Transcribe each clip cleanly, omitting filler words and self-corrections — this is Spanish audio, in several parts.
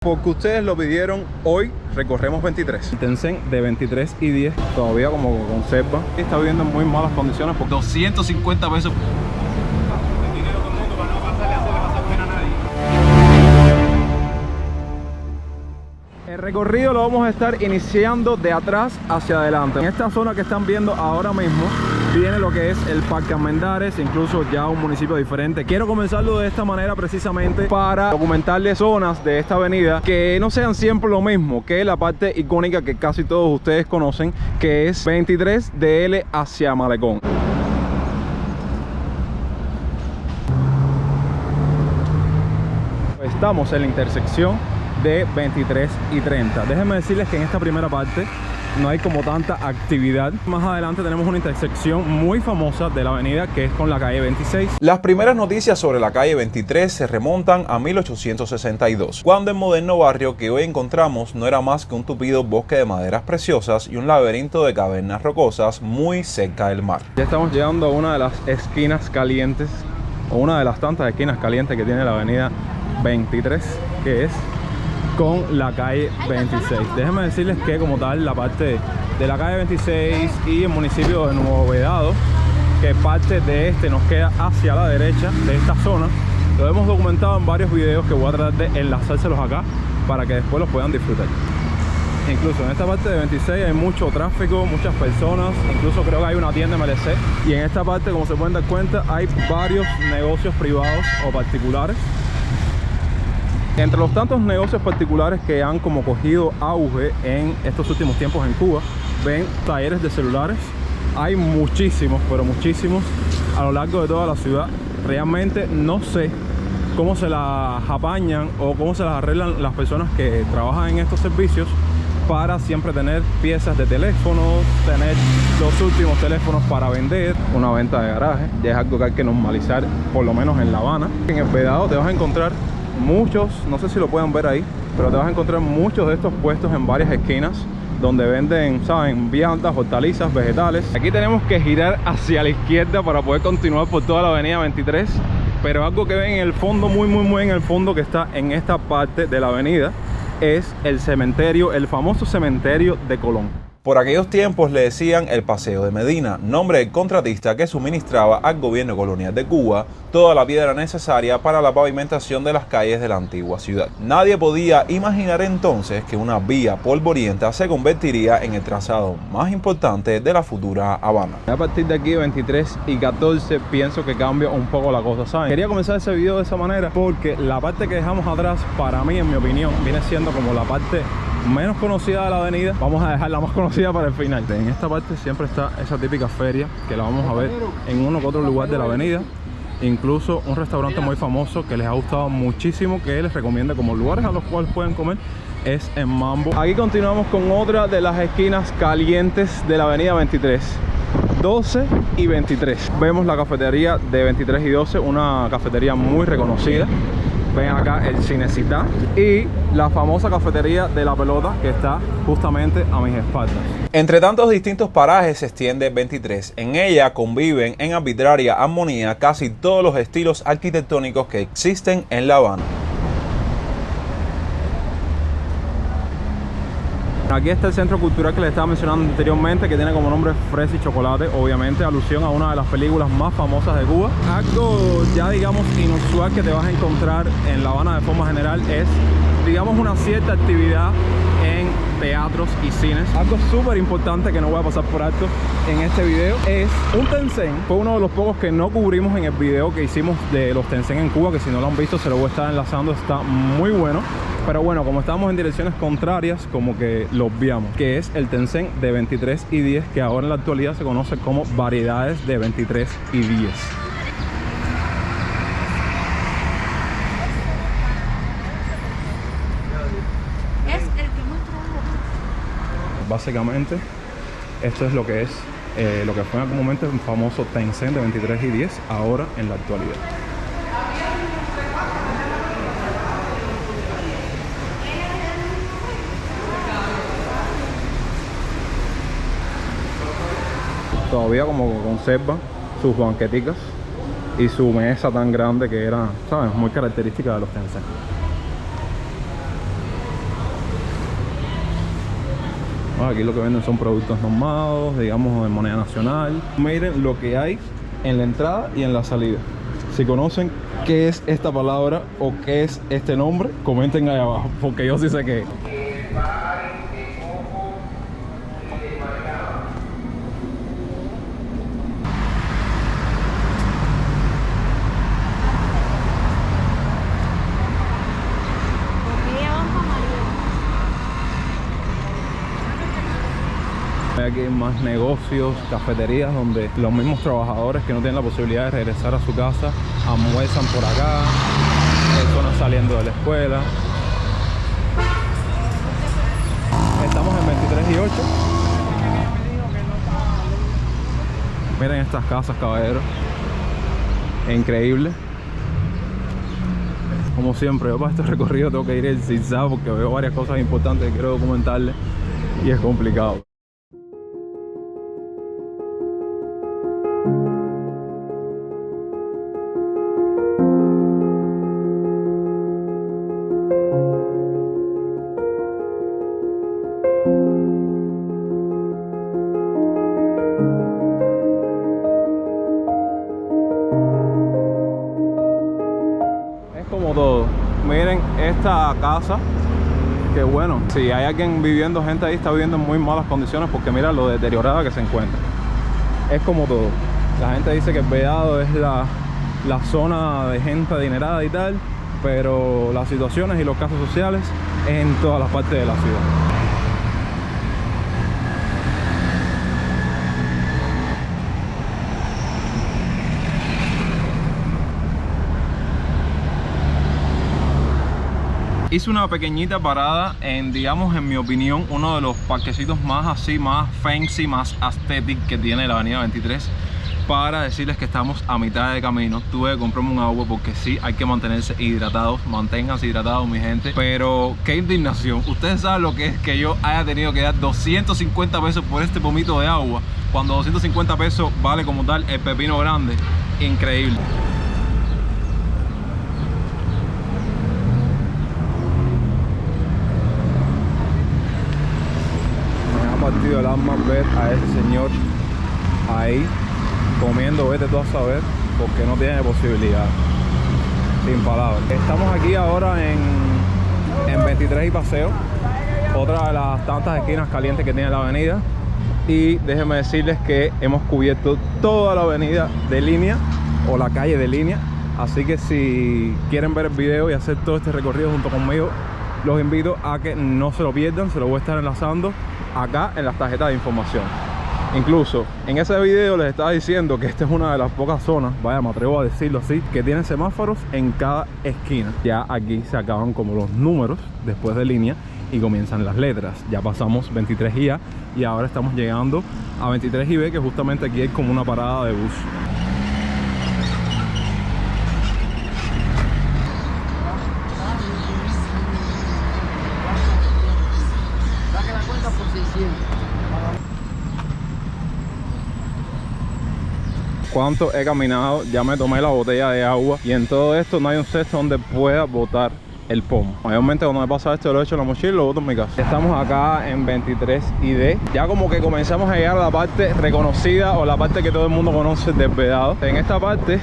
Porque ustedes lo pidieron, hoy recorremos 23. El Tencent de 23 y 10 todavía como conserva. Está viviendo en muy malas condiciones por 250 pesos. El dinero del mundo para no pasarle a hacerle pasar pena a nadie. El recorrido lo vamos a estar iniciando de atrás hacia adelante. En esta zona que están viendo ahora mismo viene lo que es el Parque Armendáriz, incluso ya un municipio diferente. Quiero comenzarlo de esta manera precisamente para documentarles zonas de esta avenida que no sean siempre lo mismo, que la parte icónica que casi todos ustedes conocen, que es 23 DL hacia Malecón. Estamos en la intersección de 23 y 30. Déjenme decirles que en esta primera parte no hay como tanta actividad. Más adelante tenemos una intersección muy famosa de la avenida, que es con la calle 26. Las primeras noticias sobre la calle 23 se remontan a 1862, cuando el moderno barrio que hoy encontramos no era más que un tupido bosque de maderas preciosas y un laberinto de cavernas rocosas muy cerca del mar. Ya estamos llegando a una de las esquinas calientes, o una de las tantas esquinas calientes que tiene la avenida 23, que es con la calle 26. Déjenme decirles que como tal la parte de la calle 26 y el municipio de Nuevo Vedado, que parte de este nos queda hacia la derecha de esta zona, lo hemos documentado en varios videos que voy a tratar de enlazárselos acá para que después los puedan disfrutar. Incluso en esta parte de 26 hay mucho tráfico, muchas personas, incluso creo que hay una tienda MLC, y en esta parte, como se pueden dar cuenta, hay varios negocios privados o particulares. Entre los tantos negocios particulares que han como cogido auge en estos últimos tiempos en Cuba, ven talleres de celulares. Hay muchísimos, pero muchísimos a lo largo de toda la ciudad. Realmente no sé cómo se las apañan o cómo se las arreglan las personas que trabajan en estos servicios para siempre tener piezas de teléfonos, tener los últimos teléfonos para vender. Una venta de garaje ya es algo que hay que normalizar, por lo menos en La Habana. En el Vedado te vas a encontrar muchos, no sé si lo pueden ver ahí, pero te vas a encontrar muchos de estos puestos en varias esquinas donde venden, saben, viandas, hortalizas, vegetales. Aquí tenemos que girar hacia la izquierda para poder continuar por toda la avenida 23, pero algo que ven en el fondo, muy en el fondo, que está en esta parte de la avenida, es el cementerio, el famoso cementerio de Colón. Por aquellos tiempos le decían el Paseo de Medina, nombre del contratista que suministraba al gobierno colonial de Cuba toda la piedra necesaria para la pavimentación de las calles de la antigua ciudad. Nadie podía imaginar entonces que una vía polvorienta se convertiría en el trazado más importante de la futura Habana. A partir de aquí, 23 y 14, pienso que cambia un poco la cosa, ¿saben? Quería comenzar ese video de esa manera porque la parte que dejamos atrás, para mí, en mi opinión, viene siendo como la parte menos conocida de la avenida. Vamos a dejar la más conocida para el final. En esta parte siempre está esa típica feria que la vamos a ver en uno que otro lugar de la avenida. Incluso un restaurante muy famoso que les ha gustado muchísimo, que les recomiendo como lugares a los cuales pueden comer, es en Mambo. Aquí continuamos con otra de las esquinas calientes de la avenida 23, 12 y 23. Vemos la cafetería de 23 y 12, una cafetería muy reconocida. Ven acá el Cinecita y la famosa cafetería de La Pelota, que está justamente a mis espaldas. Entre tantos distintos parajes se extiende 23. En ella conviven en arbitraria armonía casi todos los estilos arquitectónicos que existen en La Habana. Aquí está el centro cultural que les estaba mencionando anteriormente, que tiene como nombre Fresa y Chocolate, obviamente alusión a una de las películas más famosas de Cuba. Algo ya digamos inusual que te vas a encontrar en La Habana de forma general es, digamos, una cierta actividad en teatros y cines. Algo súper importante que no voy a pasar por alto en este video es un Tencent. Fue uno de los pocos que no cubrimos en el video que hicimos de los Tencent en Cuba, que si no lo han visto se lo voy a estar enlazando, está muy bueno. Pero bueno, como estamos en direcciones contrarias, como que lo obviamos, que es el Tencent de 23 y 10, que ahora en la actualidad se conoce como variedades de 23 y 10. Básicamente, esto es lo que es, lo que fue en algún momento un famoso Tencent de 23 y 10, ahora en la actualidad. Todavía como conserva sus banqueticas y su mesa tan grande que era, ¿sabes?, muy característica de los Tencent. Aquí lo que venden son productos normados, digamos de moneda nacional. Miren lo que hay en la entrada y en la salida. Si conocen qué es esta palabra o qué es este nombre, comenten ahí abajo, porque yo sí sé qué es. Aquí hay más negocios, cafeterías donde los mismos trabajadores que no tienen la posibilidad de regresar a su casa almuerzan por acá, personas saliendo de la escuela. Estamos en 23 y 8. Miren estas casas, caballeros, increíble. Como siempre, yo para este recorrido tengo que ir en zigzag porque veo varias cosas importantes que quiero documentarles y es complicado. Como todo, miren esta casa, que bueno, si hay alguien viviendo, gente ahí está viviendo en muy malas condiciones porque mira lo deteriorada que se encuentra. Es como todo, la gente dice que el Vedado es la zona de gente adinerada y tal, pero las situaciones y los casos sociales es en todas las partes de la ciudad. Hice una pequeñita parada en, digamos, en mi opinión, uno de los parquecitos más así, más fancy, más aesthetic que tiene la avenida 23, para decirles que estamos a mitad de camino. Tuve que comprarme un agua porque sí, hay que mantenerse hidratados. Manténganse hidratados, mi gente. Pero qué indignación. Ustedes saben lo que es que yo haya tenido que dar 250 pesos por este pomito de agua, cuando 250 pesos vale como tal el pepino grande. Increíble. El alma ver a ese señor ahí comiendo, vete tú a saber, porque no tiene posibilidad. Sin palabras. Estamos aquí ahora en 23 y Paseo, otra de las tantas esquinas calientes que tiene la avenida, y déjenme decirles que hemos cubierto toda la avenida de Línea o la calle de Línea, así que si quieren ver el video y hacer todo este recorrido junto conmigo, los invito a que no se lo pierdan. Se lo voy a estar enlazando acá en las tarjetas de información. Incluso en ese video les estaba diciendo que esta es una de las pocas zonas, vaya, me atrevo a decirlo así, que tiene semáforos en cada esquina. Ya aquí se acaban como los números después de Línea y comienzan las letras. Ya pasamos 23 y A y ahora estamos llegando a 23 y B, que justamente aquí hay como una parada de bus. ¿Cuánto he caminado? Ya me tomé la botella de agua y en todo esto no hay un cesto donde pueda botar el pomo. Mayormente cuando me pasa esto lo echo en la mochila y lo boto en mi casa. Estamos acá en 23 y D. Ya como que comenzamos a llegar a la parte reconocida o la parte que todo el mundo conoce del Vedado. En esta parte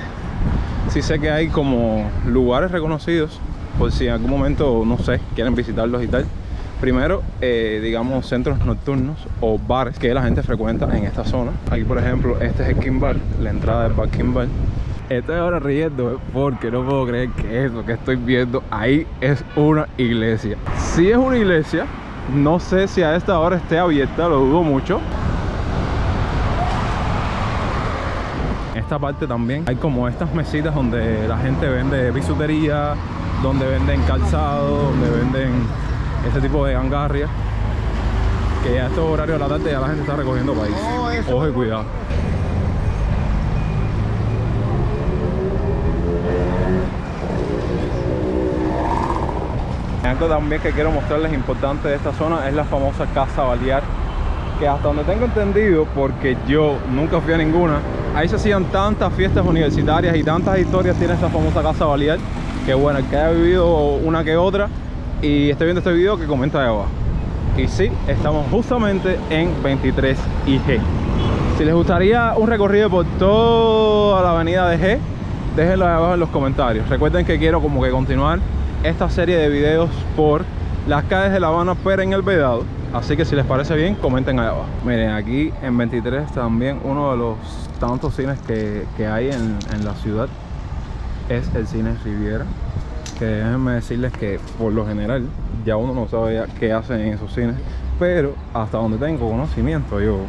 sí sé que hay como lugares reconocidos por si en algún momento, no sé, quieren visitarlos y tal. Primero, digamos, centros nocturnos o bares que la gente frecuenta en esta zona. Aquí, por ejemplo, este es el King Bar, la entrada del Bar King Bar. Estoy ahora riendo porque no puedo creer que eso que estoy viendo ahí es una iglesia. Si es una iglesia, no sé si a esta hora esté abierta, lo dudo mucho. En esta parte también hay como estas mesitas donde la gente vende bisutería, donde venden calzado, donde venden ese tipo de gangarria, que ya a estos horarios de la tarde ya la gente está recogiendo país. Ojo y cuidado. Algo también que quiero mostrarles importante de esta zona es la famosa Casa Balear, que hasta donde tengo entendido, porque yo nunca fui a ninguna, ahí se hacían tantas fiestas universitarias y tantas historias tiene esta famosa Casa Balear, que bueno, el que haya vivido una que otra y esté viendo este video, que comenta ahí abajo. Y sí, estamos justamente en 23 y G. Si les gustaría un recorrido por toda la avenida de G, déjenlo ahí abajo en los comentarios. Recuerden que quiero como que continuar esta serie de videos por las calles de La Habana, pero en el Vedado. Así que si les parece bien, comenten ahí abajo. Miren, aquí en 23 también uno de los tantos cines que hay en la ciudad es el Cine Riviera. Que déjenme decirles que por lo general ya uno no sabe qué hacen en esos cines, pero hasta donde tengo conocimiento yo,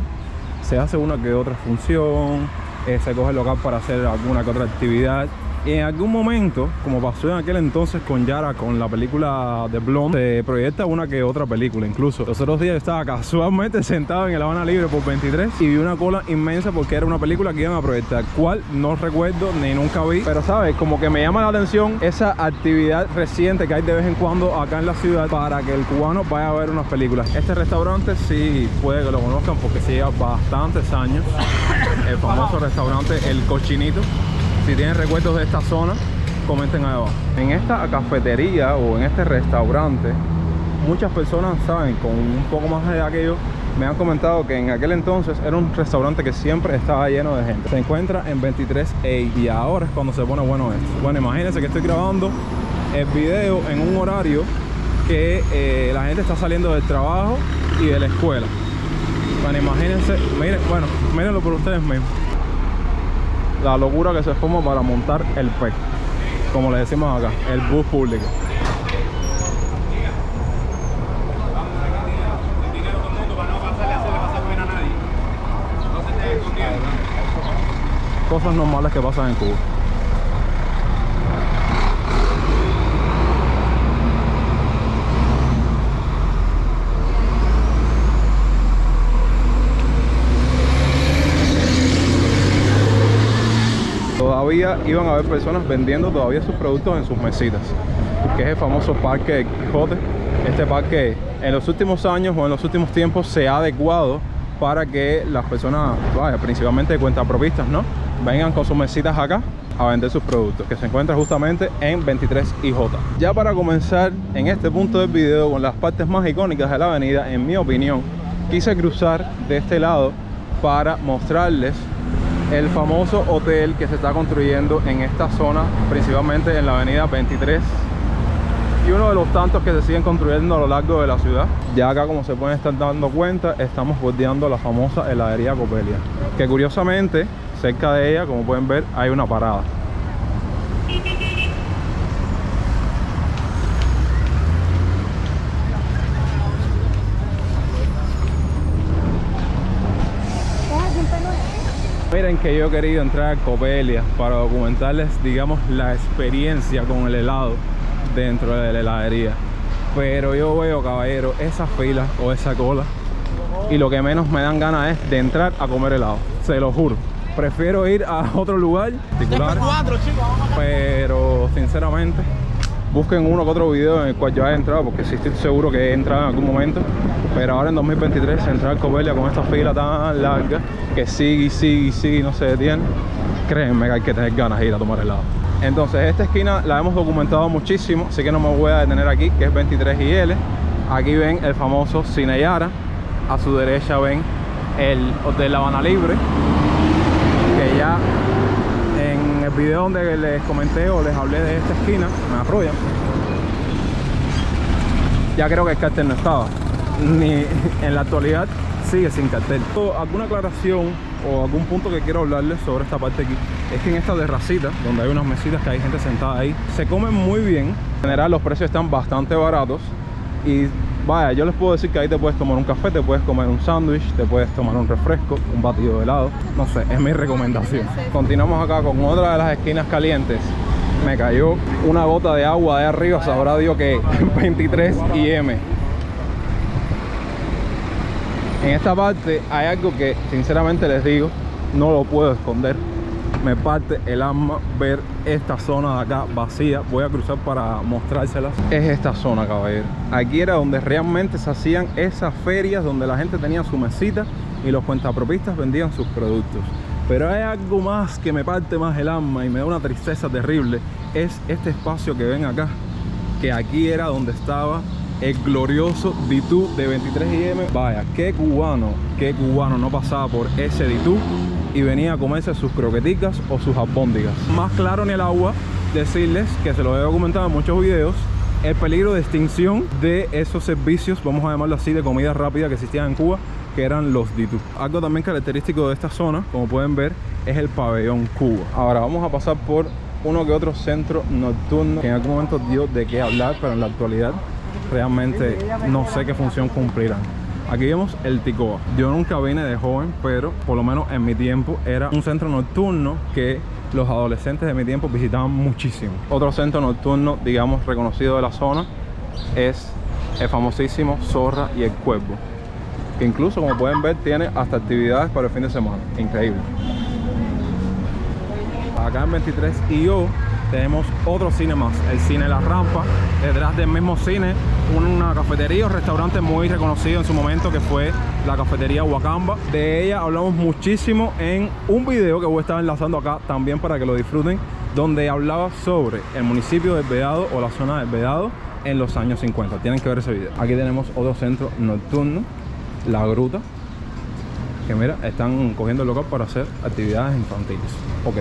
se hace una que otra función, se coge el local para hacer alguna que otra actividad. Y en algún momento, como pasó en aquel entonces con Yara, con la película de Blonde, se proyecta una que otra película. Incluso los otros días estaba casualmente sentado en el Habana Libre por 23 y vi una cola inmensa porque era una película que iban a proyectar, cual no recuerdo ni nunca vi, pero sabes, como que me llama la atención esa actividad reciente que hay de vez en cuando acá en la ciudad para que el cubano vaya a ver unas películas. Este restaurante sí puede que lo conozcan porque sí lleva bastantes años, el famoso restaurante El Cochinito. Si tienen recuerdos de esta zona, comenten ahí abajo. En esta cafetería o en este restaurante, muchas personas saben, con un poco más de aquello, me han comentado que en aquel entonces era un restaurante que siempre estaba lleno de gente. Se encuentra en 23A y ahora es cuando se pone bueno esto. Bueno, imagínense que estoy grabando el video en un horario que la gente está saliendo del trabajo y de la escuela. Bueno, imagínense, mírenlo por ustedes mismos. La locura que se forma para montar el PEC, como le decimos acá, el bus público. Cosas normales que pasan en Cuba. Todavía iban a haber personas vendiendo todavía sus productos en sus mesitas, que es el famoso Parque Quijote. Este parque en los últimos años o en los últimos tiempos se ha adecuado para que las personas, principalmente cuentapropistas, ¿no?, vengan con sus mesitas acá a vender sus productos, que se encuentra justamente en 23 y J. Ya para comenzar en este punto del video con las partes más icónicas de la avenida, en mi opinión, quise cruzar de este lado para mostrarles el famoso hotel que se está construyendo en esta zona, principalmente en la avenida 23, y uno de los tantos que se siguen construyendo a lo largo de la ciudad. Ya acá, como se pueden estar dando cuenta, estamos bordeando la famosa heladería Copelia, que curiosamente cerca de ella, como pueden ver, hay una parada. Miren que yo he querido entrar a Copelia para documentarles, digamos, la experiencia con el helado dentro de la heladería. Pero yo veo, caballero, esa fila o esa cola y lo que menos me dan ganas es de entrar a comer helado. Se lo juro. Prefiero ir a otro lugar particular, pero sinceramente busquen uno que otro video en el cual yo haya entrado, porque sí estoy seguro que he entrado en algún momento. Pero ahora en 2023 entrar a Copelia con esta fila tan larga que sigue y no se detiene, créanme que hay que tener ganas de ir a tomar helado. Entonces esta esquina la hemos documentado muchísimo, así que no me voy a detener aquí, que es 23 y L. Aquí ven el famoso Cine Yara, a su derecha ven el Hotel La Habana Libre, que ya en el video donde les comenté o les hablé de esta esquina, me arrollan, ya creo que el cartel no estaba, ni en la actualidad sigue sin cartel. Alguna aclaración o algún punto que quiero hablarles sobre esta parte aquí es que en esta terracita, donde hay unas mesitas que hay gente sentada ahí, se come muy bien. En general los precios están bastante baratos y vaya, yo les puedo decir que ahí te puedes tomar un café, te puedes comer un sándwich, te puedes tomar un refresco, un batido de helado, no sé, es mi recomendación. Continuamos acá con otra de las esquinas calientes. Me cayó una gota de agua de arriba, sabrá Dios que 23 y M. En esta parte hay algo que sinceramente les digo, no lo puedo esconder. Me parte el alma ver esta zona de acá vacía. Voy a cruzar para mostrárselas. Es esta zona, caballero. Aquí era donde realmente se hacían esas ferias, donde la gente tenía su mesita y los cuentapropistas vendían sus productos. Pero hay algo más que me parte más el alma y me da una tristeza terrible. Es este espacio que ven acá, que aquí era donde estaba el glorioso D2 de 23 IM. Vaya, qué cubano no pasaba por ese D2 y venía a comerse sus croqueticas o sus albóndigas. Más claro ni el agua decirles que se lo he documentado en muchos videos, el peligro de extinción de esos servicios, vamos a llamarlo así, de comida rápida que existían en Cuba, que eran los D2. Algo también característico de esta zona, como pueden ver, es el pabellón Cuba. Ahora vamos a pasar por uno que otro centro nocturno que en algún momento dio de qué hablar, pero en la actualidad realmente no sé qué función cumplirán. Aquí vemos el Ticoa. Yo nunca vine de joven, pero por lo menos en mi tiempo era un centro nocturno que los adolescentes de mi tiempo visitaban muchísimo. Otro centro nocturno, digamos, reconocido de la zona es el famosísimo Zorra y el Cuervo, que incluso, como pueden ver, tiene hasta actividades para el fin de semana. Increíble. Acá en 23 IO tenemos otro cine más, el Cine La Rampa. Detrás del mismo cine, una cafetería o restaurante muy reconocido en su momento, que fue la cafetería Huacamba. De ella hablamos muchísimo en un video que voy a estar enlazando acá también para que lo disfruten, donde hablaba sobre el municipio del Vedado o la zona del Vedado en los años 50. Tienen que ver ese video. Aquí tenemos otro centro nocturno, La Gruta, que mira, están cogiendo el local para hacer actividades infantiles. Ok.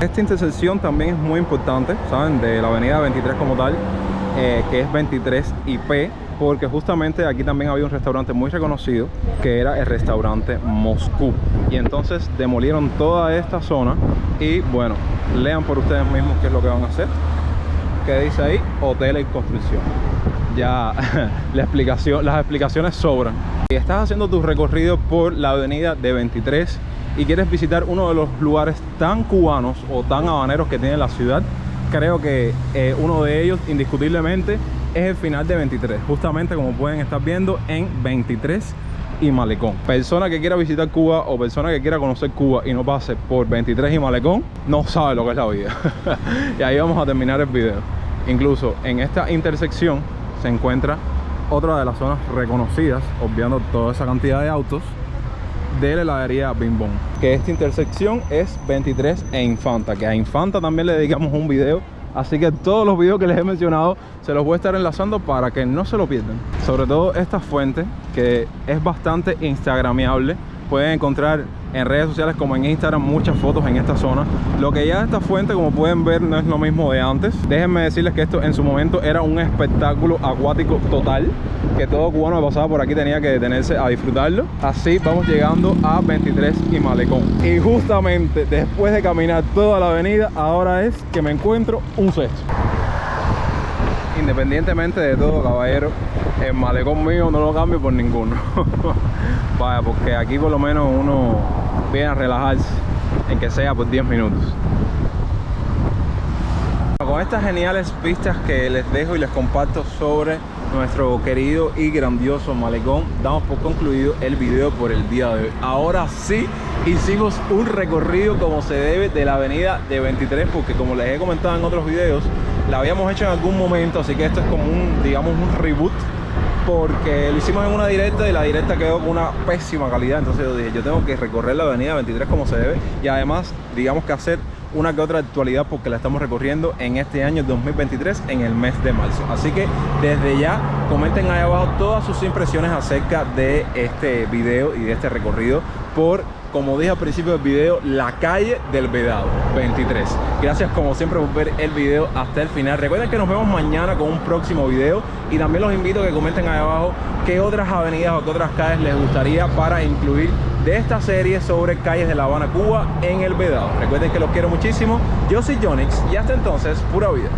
Esta intersección también es muy importante, ¿saben? De la avenida 23 como tal, que es 23 IP, porque justamente aquí también había un restaurante muy reconocido, que era el restaurante Moscú. Y entonces demolieron toda esta zona y, bueno, lean por ustedes mismos qué es lo que van a hacer. ¿Qué dice ahí? Hotel en construcción. Ya las explicaciones sobran. Si estás haciendo tu recorrido por la avenida de 23 y quieres visitar uno de los lugares tan cubanos o tan habaneros que tiene la ciudad, creo que uno de ellos indiscutiblemente es el final de 23, justamente como pueden estar viendo en 23 y Malecón. Persona que quiera visitar Cuba o persona que quiera conocer Cuba y no pase por 23 y Malecón, no sabe lo que es la vida. Y ahí vamos a terminar el video. Incluso en esta intersección se encuentra otra de las zonas reconocidas, obviando toda esa cantidad de autos, de la heladería Bing Bong. Que esta intersección es 23 e Infanta, que a Infanta también le dedicamos un video, así que todos los videos que les he mencionado se los voy a estar enlazando para que no se lo pierdan. Sobre todo esta fuente, que es bastante instagramiable, pueden encontrar en redes sociales como en Instagram muchas fotos en esta zona. Lo que ya esta fuente, como pueden ver, no es lo mismo de antes. Déjenme decirles que esto en su momento era un espectáculo acuático total, que todo cubano que pasaba por aquí tenía que detenerse a disfrutarlo. Así vamos llegando a 23 y Malecón. Y justamente después de caminar toda la avenida, ahora es que me encuentro un cesto. Independientemente de todo, caballero, el malecón mío no lo cambio por ninguno. Vaya, porque aquí por lo menos uno viene a relajarse, en que sea por 10 minutos. Con estas geniales pistas que les dejo y les comparto sobre nuestro querido y grandioso malecón, damos por concluido el video por el día de hoy. Ahora sí hicimos un recorrido como se debe de la avenida de 23, porque como les he comentado en otros videos, la habíamos hecho en algún momento, así que esto es como un, digamos, un reboot, porque lo hicimos en una directa y la directa quedó con una pésima calidad. Entonces yo dije, yo tengo que recorrer la avenida 23 como se debe, y además, digamos, que hacer una que otra actualidad, porque la estamos recorriendo en este año 2023 en el mes de marzo. Así que desde ya comenten ahí abajo todas sus impresiones acerca de este video y de este recorrido por, como dije al principio del video, la calle del Vedado 23. Gracias como siempre por ver el video hasta el final. Recuerden que nos vemos mañana con un próximo video, y también los invito a que comenten ahí abajo qué otras avenidas o qué otras calles les gustaría para incluir de esta serie sobre calles de La Habana, Cuba en el Vedado. Recuerden que los quiero muchísimo. Yo soy Jonix y hasta entonces, pura vida.